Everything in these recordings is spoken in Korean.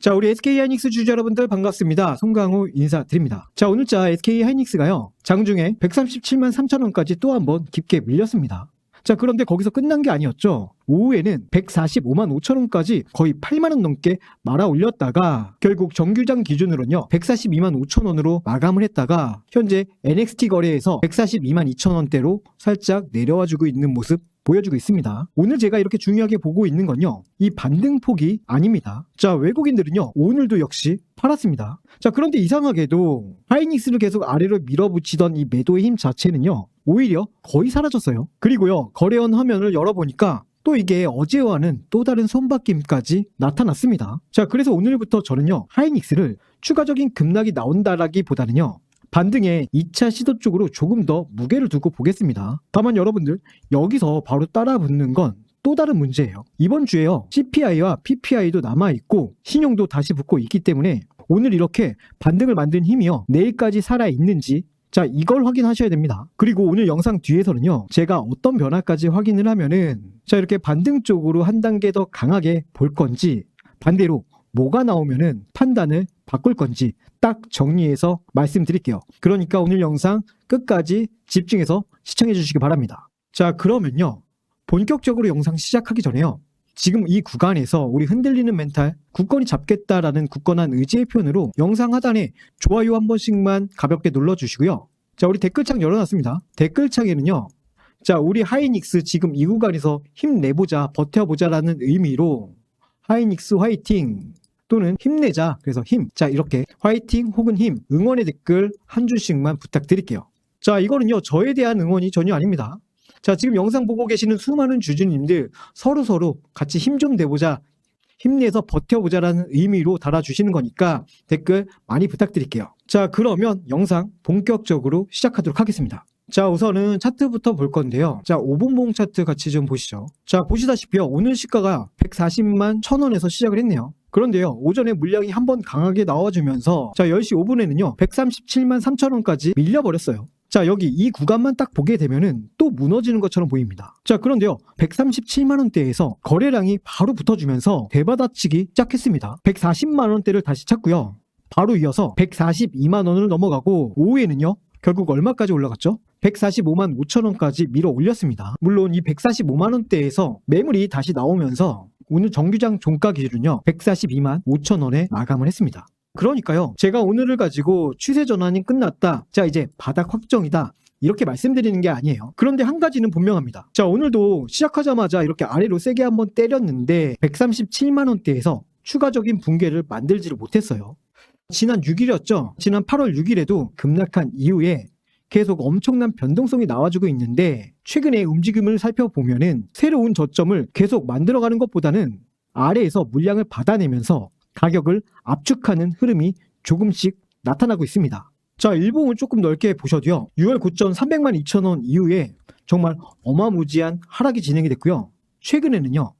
자, 우리 SK하이닉스 주주 여러분들 반갑습니다. 송강호 인사드립니다. 자, 오늘자 SK하이닉스가요, 장중에 137만 3천 원까지 또 한번 깊게 밀렸습니다. 자, 그런데 거기서 끝난 게 아니었죠. 오후에는 145만 5천 원까지 거의 8만 원 넘게 말아 올렸다가 결국 정규장 기준으로는요 142만 5천 원으로 마감을 했다가 현재 NXT 거래에서 142만 2천 원대로 살짝 내려와 주고 있는 모습 보여주고 있습니다. 오늘 제가 이렇게 중요하게 보고 있는 건요, 이 반등폭이 아닙니다. 자, 외국인들은요 오늘도 역시 팔았습니다. 자, 그런데 이상하게도 하이닉스를 계속 아래로 밀어붙이던 이 매도의 힘 자체는요 오히려 거의 사라졌어요. 그리고요 거래원 화면을 열어보니까 또 이게 어제와는 또 다른 손바뀜까지 나타났습니다. 자, 그래서 오늘부터 저는요 하이닉스를 추가적인 급락이 나온다라기보다는요 반등의 2차 시도 쪽으로 조금 더 무게를 두고 보겠습니다. 다만 여러분들, 여기서 바로 따라 붙는 건 또 다른 문제예요. 이번 주에요 CPI와 PPI도 남아있고 신용도 다시 붙고 있기 때문에 오늘 이렇게 반등을 만든 힘이요 내일까지 살아있는지, 자, 이걸 확인하셔야 됩니다. 그리고 오늘 영상 뒤에서는요 제가 어떤 변화까지 확인을 하면은 자 이렇게 반등 쪽으로 한 단계 더 강하게 볼 건지, 반대로 뭐가 나오면은 판단을 바꿀 건지 딱 정리해서 말씀드릴게요. 그러니까 오늘 영상 끝까지 집중해서 시청해 주시기 바랍니다. 자, 그러면요 본격적으로 영상 시작하기 전에요, 지금 이 구간에서 우리 흔들리는 멘탈, 굳건히 잡겠다라는 굳건한 의지의 표현으로 영상 하단에 좋아요 한 번씩만 가볍게 눌러주시고요. 자, 우리 댓글창 열어놨습니다. 댓글창에는요, 자, 우리 하이닉스 지금 이 구간에서 힘내보자, 버텨보자라는 의미로 하이닉스 화이팅 또는 힘내자, 그래서 힘, 자, 이렇게 화이팅 혹은 힘, 응원의 댓글 한 줄씩만 부탁드릴게요. 자, 이거는요 저에 대한 응원이 전혀 아닙니다. 자, 지금 영상 보고 계시는 수많은 주주님들 서로 같이 힘 좀 내보자, 힘내서 버텨보자라는 의미로 달아주시는 거니까 댓글 많이 부탁드릴게요. 자, 그러면 영상 본격적으로 시작하도록 하겠습니다. 자, 우선은 차트부터 볼 건데요. 자, 5분봉 차트 같이 좀 보시죠. 자, 보시다시피요 오늘 시가가 140만 1,000원에서 시작을 했네요. 그런데요 오전에 물량이 한번 강하게 나와주면서 자 10시 5분에는요 137만 3천원까지 밀려버렸어요. 자, 여기 이 구간만 딱 보게 되면은 또 무너지는 것처럼 보입니다. 자, 그런데요 137만원대에서 거래량이 바로 붙어주면서 대받아치기 시작했습니다. 140만원대를 다시 찾고요, 바로 이어서 142만원을 넘어가고 오후에는요 결국 얼마까지 올라갔죠? 145만 5천원까지 밀어 올렸습니다. 물론 이 145만원대에서 매물이 다시 나오면서 오늘 정규장 종가 기준은요 142만 5천원에 마감을 했습니다. 그러니까요 제가 오늘을 가지고 추세 전환이 끝났다, 자 이제 바닥 확정이다, 이렇게 말씀드리는 게 아니에요. 그런데 한 가지는 분명합니다. 자, 오늘도 시작하자마자 이렇게 아래로 세게 한번 때렸는데 137만원대에서 추가적인 붕괴를 만들지를 못했어요. 지난 6일이었죠. 지난 8월 6일에도 급락한 이후에 계속 엄청난 변동성이 나와주고 있는데 최근의 움직임을 살펴보면은 새로운 저점을 계속 만들어가는 것보다는 아래에서 물량을 받아내면서 가격을 압축하는 흐름이 조금씩 나타나고 있습니다. 자, 일봉을 조금 넓게 보셔도요 6월 고점 300만 2천원 이후에 정말 어마무지한 하락이 진행이 됐고요, 최근에는요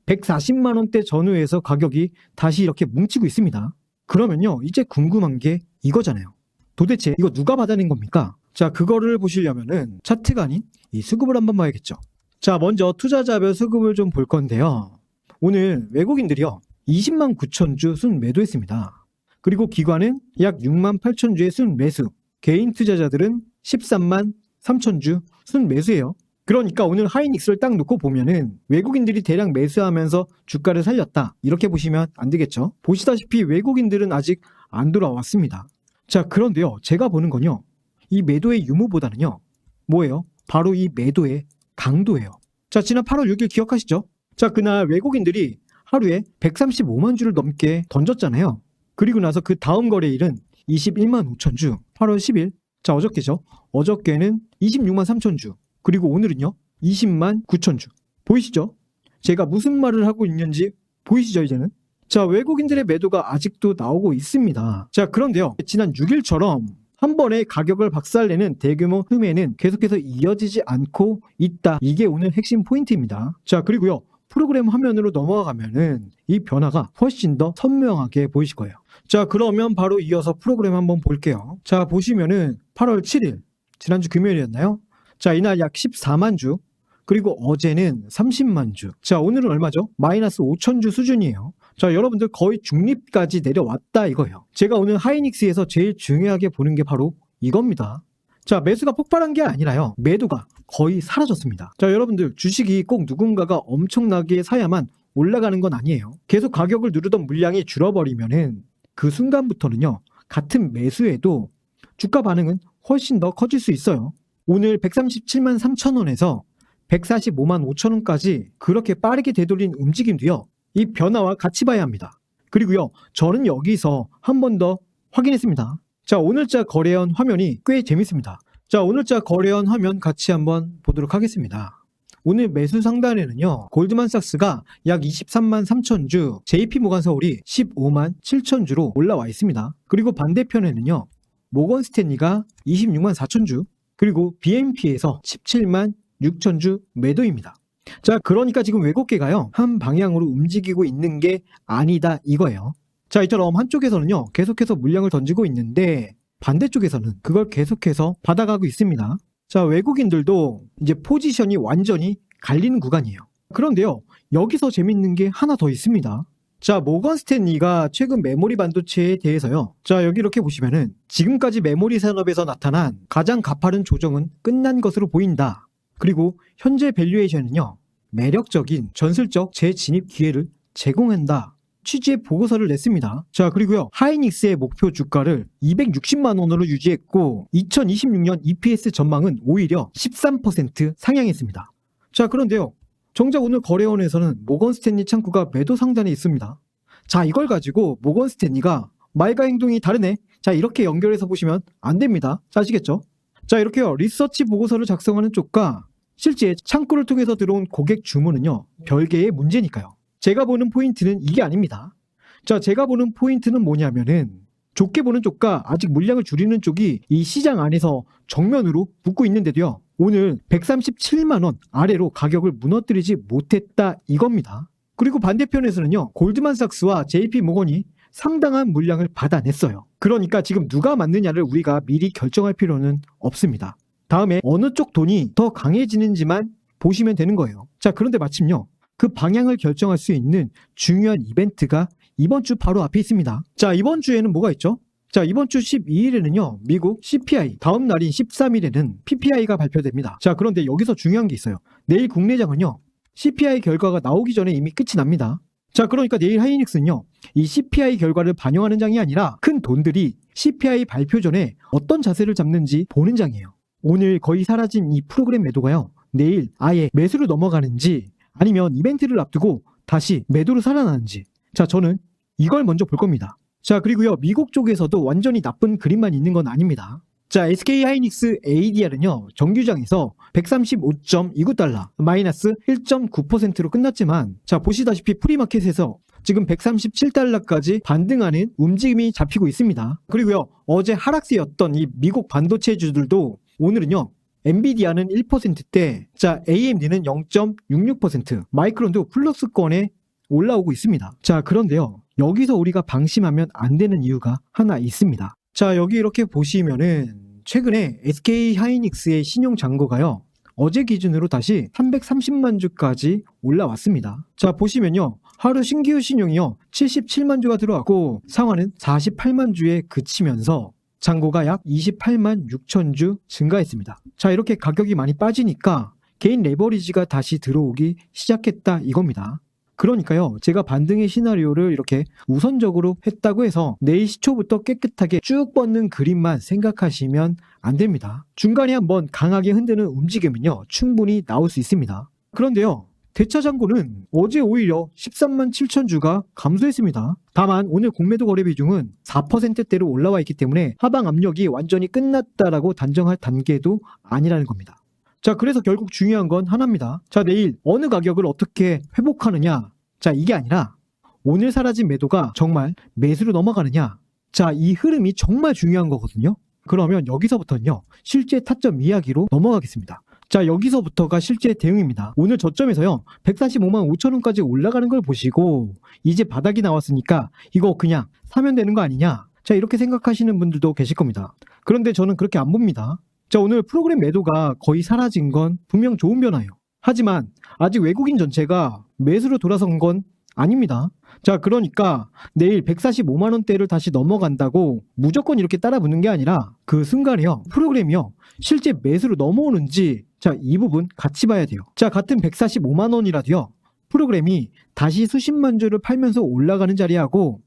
140만원대 전후에서 가격이 다시 이렇게 뭉치고 있습니다. 그러면요 이제 궁금한 게 이거잖아요. 도대체 이거 누가 받아낸 겁니까? 자, 그거를 보시려면은 차트가 아닌 이 수급을 한번 봐야겠죠. 자, 먼저 투자자별 수급을 좀 볼 건데요, 오늘 외국인들이요 20만 9천 주 순매도했습니다. 그리고 기관은 약 6만 8천 주의 순매수, 개인 투자자들은 13만 3천 주 순매수예요. 그러니까 오늘 하이닉스를 딱 놓고 보면은 외국인들이 대량 매수하면서 주가를 살렸다, 이렇게 보시면 안 되겠죠. 보시다시피 외국인들은 아직 안 돌아왔습니다. 자, 그런데요 제가 보는 건요 이 매도의 유무보다는요 뭐예요? 바로 이 매도의 강도예요. 자, 지난 8월 6일 기억하시죠? 자, 그날 외국인들이 하루에 135만 주를 넘게 던졌잖아요. 그리고 나서 그 다음 거래일은 21만 5천 주, 8월 10일, 자 어저께죠. 어저께는 26만 3천 주, 그리고 오늘은요 20만 9천 주. 보이시죠? 제가 무슨 말을 하고 있는지 보이시죠 이제는? 자, 외국인들의 매도가 아직도 나오고 있습니다. 자, 그런데요 지난 6일처럼 한 번에 가격을 박살내는 대규모 흐매는 계속해서 이어지지 않고 있다, 이게 오늘 핵심 포인트입니다. 자, 그리고요 프로그램 화면으로 넘어가면은 이 변화가 훨씬 더 선명하게 보이실 거예요. 자, 그러면 바로 이어서 프로그램 한번 볼게요. 자, 보시면은 8월 7일 지난주 금요일이었나요? 자, 이날 약 14만 주, 그리고 어제는 30만 주. 자, 오늘은 얼마죠? 마이너스 5천 주 수준이에요. 자, 여러분들 거의 중립까지 내려왔다 이거예요. 제가 오늘 하이닉스에서 제일 중요하게 보는 게 바로 이겁니다. 자, 매수가 폭발한 게 아니라요. 매도가 거의 사라졌습니다. 자, 여러분들 주식이 꼭 누군가가 엄청나게 사야만 올라가는 건 아니에요. 계속 가격을 누르던 물량이 줄어버리면은 그 순간부터는요. 같은 매수에도 주가 반응은 훨씬 더 커질 수 있어요. 오늘 137만 3천 원에서 145만 5천 원까지 그렇게 빠르게 되돌린 움직임도요. 이 변화와 같이 봐야 합니다. 그리고요. 저는 여기서 한 번 더 확인했습니다. 자, 오늘자 거래원 화면이 꽤 재밌습니다. 자, 오늘자 거래원 화면 같이 한번 보도록 하겠습니다. 오늘 매수 상단에는요. 골드만삭스가 약 23만 3천 주, JP모간 서울이 15만 7천 주로 올라와 있습니다. 그리고 반대편에는요. 모건스탠리가 26만 4천 주, 그리고 BNP에서 17만 6천 주 매도입니다. 자, 그러니까 지금 외국계가요. 한 방향으로 움직이고 있는 게 아니다 이거예요. 자, 이처럼 한쪽에서는요. 계속해서 물량을 던지고 있는데 반대쪽에서는 그걸 계속해서 받아가고 있습니다. 자, 외국인들도 이제 포지션이 완전히 갈리는 구간이에요. 그런데요. 여기서 재밌는 게 하나 더 있습니다. 자, 모건스탠리가 최근 메모리 반도체에 대해서요. 자, 여기 이렇게 보시면은 지금까지 메모리 산업에서 나타난 가장 가파른 조정은 끝난 것으로 보인다. 그리고 현재 밸류에이션은요. 매력적인 전술적 재진입 기회를 제공한다. 취지의 보고서를 냈습니다. 자, 그리고요. 하이닉스의 목표 주가를 260만 원으로 유지했고 2026년 EPS 전망은 오히려 13% 상향했습니다. 자, 그런데요. 정작 오늘 거래원에서는 모건스탠리 창구가 매도 상단에 있습니다. 자, 이걸 가지고 모건스탠리가 말과 행동이 다르네. 자, 이렇게 연결해서 보시면 안 됩니다. 자, 아시겠죠? 자, 이렇게요. 리서치 보고서를 작성하는 쪽과 실제 창구를 통해서 들어온 고객 주문은요. 별개의 문제니까요. 제가 보는 포인트는 이게 아닙니다. 자, 제가 보는 포인트는 뭐냐면은 좋게 보는 쪽과 아직 물량을 줄이는 쪽이 이 시장 안에서 정면으로 붙고 있는데도요. 오늘 137만 원 아래로 가격을 무너뜨리지 못했다 이겁니다. 그리고 반대편에서는요. 골드만삭스와 JP모건이 상당한 물량을 받아냈어요. 그러니까 지금 누가 맞느냐를 우리가 미리 결정할 필요는 없습니다. 다음에 어느 쪽 돈이 더 강해지는지만 보시면 되는 거예요. 자, 그런데 마침요. 그 방향을 결정할 수 있는 중요한 이벤트가 이번 주 바로 앞에 있습니다. 자, 이번 주에는 뭐가 있죠? 자, 이번 주 12일에는요. 미국 CPI, 다음 날인 13일에는 PPI가 발표됩니다. 자, 그런데 여기서 중요한 게 있어요. 내일 국내장은요. CPI 결과가 나오기 전에 이미 끝이 납니다. 자, 그러니까 내일 하이닉스는요. 이 CPI 결과를 반영하는 장이 아니라 큰 돈들이 CPI 발표 전에 어떤 자세를 잡는지 보는 장이에요. 오늘 거의 사라진 이 프로그램 매도가요. 내일 아예 매수로 넘어가는지 아니면 이벤트를 앞두고 다시 매도로 살아나는지. 자, 저는 이걸 먼저 볼 겁니다. 자, 그리고요. 미국 쪽에서도 완전히 나쁜 그림만 있는 건 아닙니다. 자, SK 하이닉스 ADR은요. 정규장에서 135.29달러 마이너스 1.9%로 끝났지만 자, 보시다시피 프리마켓에서 지금 137달러까지 반등하는 움직임이 잡히고 있습니다. 그리고요. 어제 하락세였던 이 미국 반도체주들도 오늘은요. 엔비디아는 1%대, 자, AMD는 0.66%, 마이크론도 플러스권에 올라오고 있습니다. 자, 그런데요. 여기서 우리가 방심하면 안 되는 이유가 하나 있습니다. 자, 여기 이렇게 보시면은 최근에 SK 하이닉스의 신용 잔고가요. 어제 기준으로 다시 330만 주까지 올라왔습니다. 자, 보시면요. 하루 신규 신용이요. 77만 주가 들어왔고 상환은 48만 주에 그치면서 잔고가 약 28만 6천 주 증가했습니다. 자, 이렇게 가격이 많이 빠지니까 개인 레버리지가 다시 들어오기 시작했다 이겁니다. 그러니까요. 제가 반등의 시나리오를 이렇게 우선적으로 했다고 해서 내일 시초부터 깨끗하게 쭉 뻗는 그림만 생각하시면 안 됩니다. 중간에 한번 강하게 흔드는 움직임은요. 충분히 나올 수 있습니다. 그런데요. 대차 잔고는 어제 오히려 13만 7천 주가 감소했습니다. 다만 오늘 공매도 거래 비중은 4%대로 올라와 있기 때문에 하방 압력이 완전히 끝났다라고 단정할 단계도 아니라는 겁니다. 자, 그래서 결국 중요한 건 하나입니다. 자, 내일 어느 가격을 어떻게 회복하느냐. 자, 이게 아니라 오늘 사라진 매도가 정말 매수로 넘어가느냐. 자, 이 흐름이 정말 중요한 거거든요. 그러면 여기서부터는요. 실제 타점 이야기로 넘어가겠습니다. 자, 여기서부터가 실제 대응입니다. 오늘 저점에서요. 145만 5천 원까지 올라가는 걸 보시고 이제 바닥이 나왔으니까 이거 그냥 사면 되는 거 아니냐. 자, 이렇게 생각하시는 분들도 계실 겁니다. 그런데 저는 그렇게 안 봅니다. 자, 오늘 프로그램 매도가 거의 사라진 건 분명 좋은 변화예요. 하지만 아직 외국인 전체가 매수로 돌아선 건 아닙니다. 자, 그러니까 내일 145만 원대를 다시 넘어간다고 무조건 이렇게 따라 붙는 게 아니라 그 순간에요. 프로그램이요. 실제 매수로 넘어오는지 자, 이 부분 같이 봐야 돼요. 자, 같은 145만 원이라도요. 프로그램이 다시 수십만 주를 팔면서 올라가는 자리하고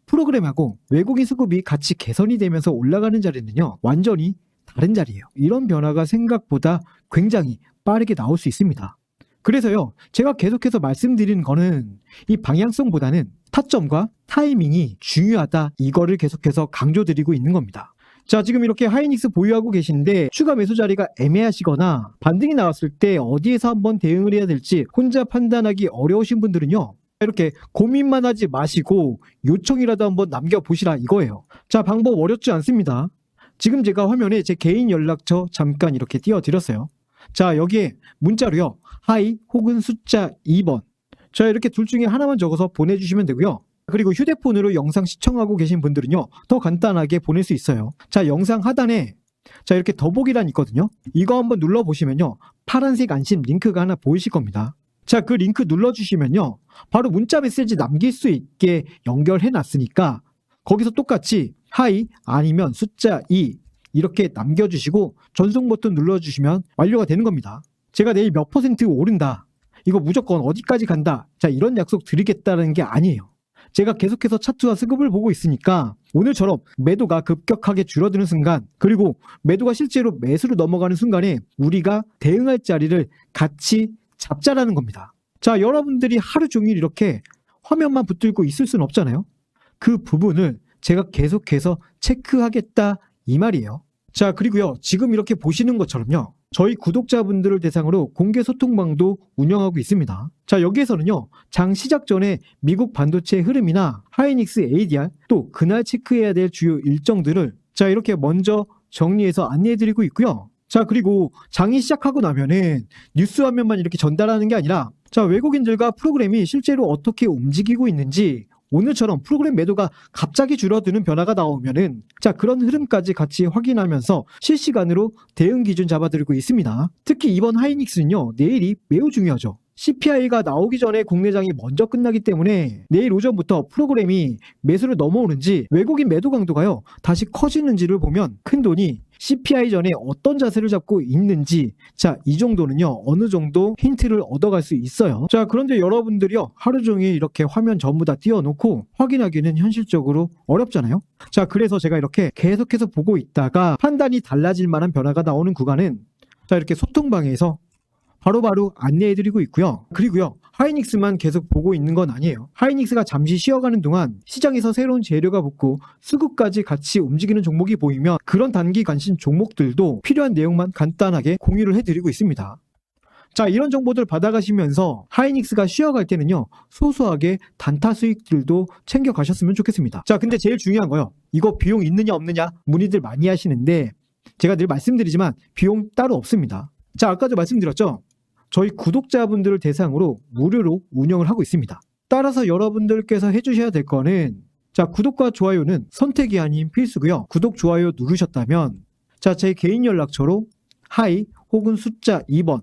프로그램하고 외국인 수급이 같이 개선이 되면서 올라가는 자리는요. 완전히 다른 자리예요. 이런 변화가 생각보다 굉장히 빠르게 나올 수 있습니다. 그래서요, 제가 계속해서 말씀드리는 거는 이 방향성보다는 타점과 타이밍이 중요하다. 이거를 계속해서 강조드리고 있는 겁니다. 자, 지금 이렇게 하이닉스 보유하고 계신데 추가 매수 자리가 애매하시거나 반등이 나왔을 때 어디에서 한번 대응을 해야 될지 혼자 판단하기 어려우신 분들은요. 이렇게 고민만 하지 마시고 요청이라도 한번 남겨보시라 이거예요. 자, 방법 어렵지 않습니다. 지금 제가 화면에 제 개인 연락처 잠깐 이렇게 띄워드렸어요. 자, 여기에 문자로요. 하이 혹은 숫자 2번. 자, 이렇게 둘 중에 하나만 적어서 보내주시면 되고요. 그리고 휴대폰으로 영상 시청하고 계신 분들은요. 더 간단하게 보낼 수 있어요. 자, 영상 하단에 자, 이렇게 더보기란 있거든요. 이거 한번 눌러보시면요. 파란색 안심 링크가 하나 보이실 겁니다. 자, 그 링크 눌러주시면요. 바로 문자 메시지 남길 수 있게 연결해 놨으니까 거기서 똑같이 하이 아니면 숫자 2 이렇게 남겨주시고 전송 버튼 눌러주시면 완료가 되는 겁니다. 제가 내일 몇 퍼센트 오른다. 이거 무조건 어디까지 간다. 자, 이런 약속 드리겠다는 게 아니에요. 제가 계속해서 차트와 수급을 보고 있으니까 오늘처럼 매도가 급격하게 줄어드는 순간 그리고 매도가 실제로 매수로 넘어가는 순간에 우리가 대응할 자리를 같이 잡자라는 겁니다. 자, 여러분들이 하루 종일 이렇게 화면만 붙들고 있을 수는 없잖아요. 그 부분을 제가 계속해서 체크하겠다 이 말이에요. 자, 그리고요. 지금 이렇게 보시는 것처럼요. 저희 구독자분들을 대상으로 공개 소통방도 운영하고 있습니다. 자, 여기에서는요. 장 시작 전에 미국 반도체 흐름이나 하이닉스 ADR 또 그날 체크해야 될 주요 일정들을 자, 이렇게 먼저 정리해서 안내해드리고 있고요. 자, 그리고 장이 시작하고 나면은 뉴스 화면만 이렇게 전달하는 게 아니라 자, 외국인들과 프로그램이 실제로 어떻게 움직이고 있는지 오늘처럼 프로그램 매도가 갑자기 줄어드는 변화가 나오면은 자, 그런 흐름까지 같이 확인하면서 실시간으로 대응 기준 잡아드리고 있습니다. 특히 이번 하이닉스는요. 내일이 매우 중요하죠. CPI가 나오기 전에 국내장이 먼저 끝나기 때문에 내일 오전부터 프로그램이 매수를 넘어오는지 외국인 매도 강도가요. 다시 커지는지를 보면 큰돈이 CPI 전에 어떤 자세를 잡고 있는지 자, 이 정도는요. 어느 정도 힌트를 얻어갈 수 있어요. 자, 그런데 여러분들이요. 하루 종일 이렇게 화면 전부 다 띄워놓고 확인하기는 현실적으로 어렵잖아요. 자, 그래서 제가 이렇게 계속해서 보고 있다가 판단이 달라질 만한 변화가 나오는 구간은 자, 이렇게 소통방에서 바로바로 안내해드리고 있고요. 그리고요. 하이닉스만 계속 보고 있는 건 아니에요. 하이닉스가 잠시 쉬어가는 동안 시장에서 새로운 재료가 붙고 수급까지 같이 움직이는 종목이 보이면 그런 단기 관심 종목들도 필요한 내용만 간단하게 공유를 해드리고 있습니다. 자, 이런 정보들 받아가시면서 하이닉스가 쉬어갈 때는요. 소소하게 단타 수익들도 챙겨가셨으면 좋겠습니다. 자, 근데 제일 중요한 거요. 이거 비용 있느냐 없느냐 문의들 많이 하시는데 제가 늘 말씀드리지만 비용 따로 없습니다. 자, 아까도 말씀드렸죠. 저희 구독자분들을 대상으로 무료로 운영을 하고 있습니다. 따라서 여러분들께서 해주셔야 될 거는 자, 구독과 좋아요는 선택이 아닌 필수고요. 구독, 좋아요 누르셨다면 자, 제 개인 연락처로 하이 혹은 숫자 2번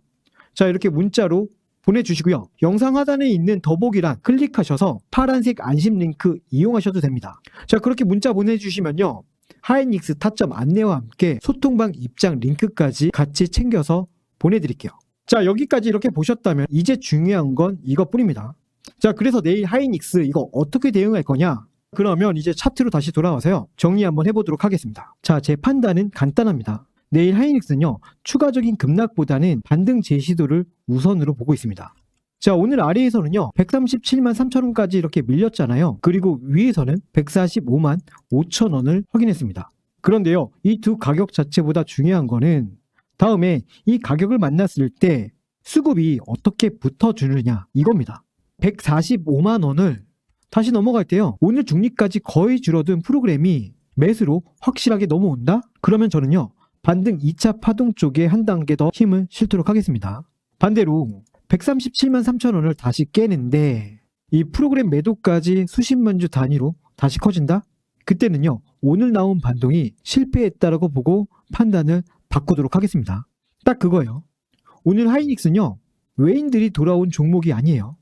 자, 이렇게 문자로 보내주시고요. 영상 하단에 있는 더보기란 클릭하셔서 파란색 안심 링크 이용하셔도 됩니다. 자, 그렇게 문자 보내주시면요. 하이닉스 타점 안내와 함께 소통방 입장 링크까지 같이 챙겨서 보내드릴게요. 자, 여기까지 이렇게 보셨다면 이제 중요한 건 이것뿐입니다. 자, 그래서 내일 하이닉스 이거 어떻게 대응할 거냐? 그러면 이제 차트로 다시 돌아와서요. 정리 한번 해보도록 하겠습니다. 자, 제 판단은 간단합니다. 내일 하이닉스는요. 추가적인 급락보다는 반등 제시도를 우선으로 보고 있습니다. 자, 오늘 아래에서는요. 137만 3천 원까지 이렇게 밀렸잖아요. 그리고 위에서는 145만 5천 원을 확인했습니다. 그런데요. 이 두 가격 자체보다 중요한 거는 다음에 이 가격을 만났을 때 수급이 어떻게 붙어주느냐 이겁니다. 145만 원을 다시 넘어갈 때요. 오늘 중립까지 거의 줄어든 프로그램이 매수로 확실하게 넘어온다? 그러면 저는요. 반등 2차 파동 쪽에 한 단계 더 힘을 실도록 하겠습니다. 반대로 137만 3천 원을 다시 깨는데 이 프로그램 매도까지 수십만 주 단위로 다시 커진다? 그때는요. 오늘 나온 반동이 실패했다라고 보고 판단을 바꾸도록 하겠습니다. 딱 그거예요. 오늘 하이닉스는요. 외인들이 돌아온 종목이 아니에요.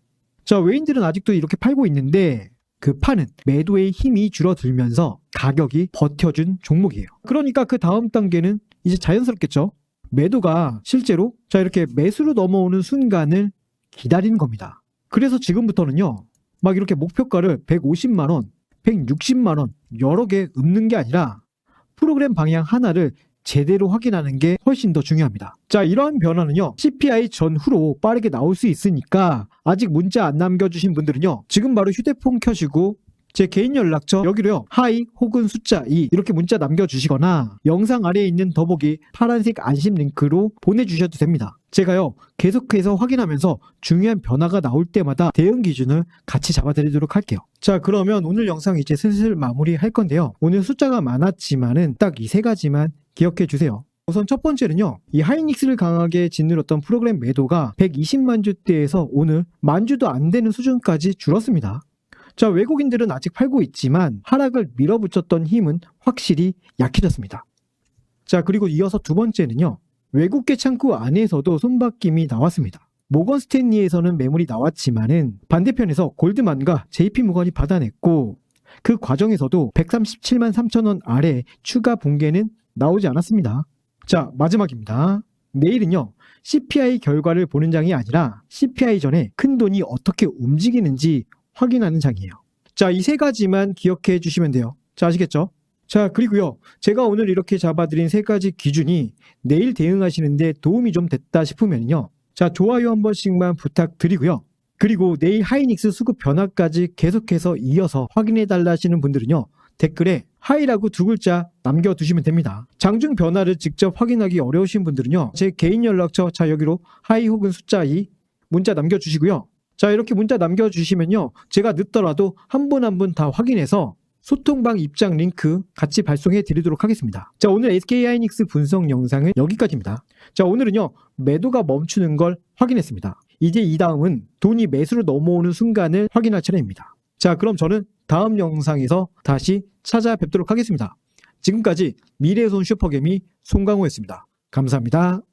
자, 외인들은 아직도 이렇게 팔고 있는데 그 파는 매도의 힘이 줄어들면서 가격이 버텨준 종목이에요. 그러니까 그 다음 단계는 이제 자연스럽겠죠. 매도가 실제로 자 이렇게 매수로 넘어오는 순간을 기다리는 겁니다. 그래서 지금부터는요. 막 이렇게 목표가를 150만 원, 160만 원 여러 개 읊는 게 아니라 프로그램 방향 하나를 제대로 확인하는 게 훨씬 더 중요합니다. 자, 이러한 변화는요. CPI 전후로 빠르게 나올 수 있으니까 아직 문자 안 남겨주신 분들은요. 지금 바로 휴대폰 켜시고 제 개인 연락처 여기로요. 하이 혹은 숫자 2 이렇게 문자 남겨주시거나 영상 아래에 있는 더보기 파란색 안심 링크로 보내주셔도 됩니다. 제가요. 계속해서 확인하면서 중요한 변화가 나올 때마다 대응 기준을 같이 잡아드리도록 할게요. 자, 그러면 오늘 영상 이제 슬슬 마무리할 건데요. 오늘 숫자가 많았지만은 딱 이 세 가지만 기억해 주세요. 우선 첫 번째는요. 이 하이닉스를 강하게 짓눌렀던 프로그램 매도가 120만 주대에서 오늘 만 주도 안 되는 수준까지 줄었습니다. 자, 외국인들은 아직 팔고 있지만 하락을 밀어붙였던 힘은 확실히 약해졌습니다. 자, 그리고 이어서 두 번째는요. 외국계 창구 안에서도 손바뀜이 나왔습니다. 모건 스탠리에서는 매물이 나왔지만은 반대편에서 골드만과 JP모건이 받아냈고 그 과정에서도 137만 3천 원 아래 추가 붕괴는 나오지 않았습니다. 자, 마지막입니다. 내일은요. CPI 결과를 보는 장이 아니라 CPI 전에 큰돈이 어떻게 움직이는지 확인하는 장이에요. 자, 이 세 가지만 기억해 주시면 돼요. 자, 아시겠죠? 자, 그리고요. 제가 오늘 이렇게 잡아드린 세 가지 기준이 내일 대응하시는데 도움이 좀 됐다 싶으면요. 자, 좋아요 한 번씩만 부탁드리고요. 그리고 내일 하이닉스 수급 변화까지 계속해서 이어서 확인해 달라 하시는 분들은요. 댓글에 하이라고 두 글자 남겨두시면 됩니다. 장중 변화를 직접 확인하기 어려우신 분들은요. 제 개인 연락처 자 여기로 하이 혹은 숫자 2 문자 남겨주시고요. 자, 이렇게 문자 남겨주시면요. 제가 늦더라도 한 분 한 분 다 확인해서 소통방 입장 링크 같이 발송해 드리도록 하겠습니다. 자, 오늘 SK하이닉스 분석 영상은 여기까지입니다. 자, 오늘은요. 매도가 멈추는 걸 확인했습니다. 이제 이 다음은 돈이 매수로 넘어오는 순간을 확인할 차례입니다. 자, 그럼 저는 다음 영상에서 다시 찾아뵙도록 하겠습니다. 지금까지 미래의 손 슈퍼개미 송강호였습니다. 감사합니다.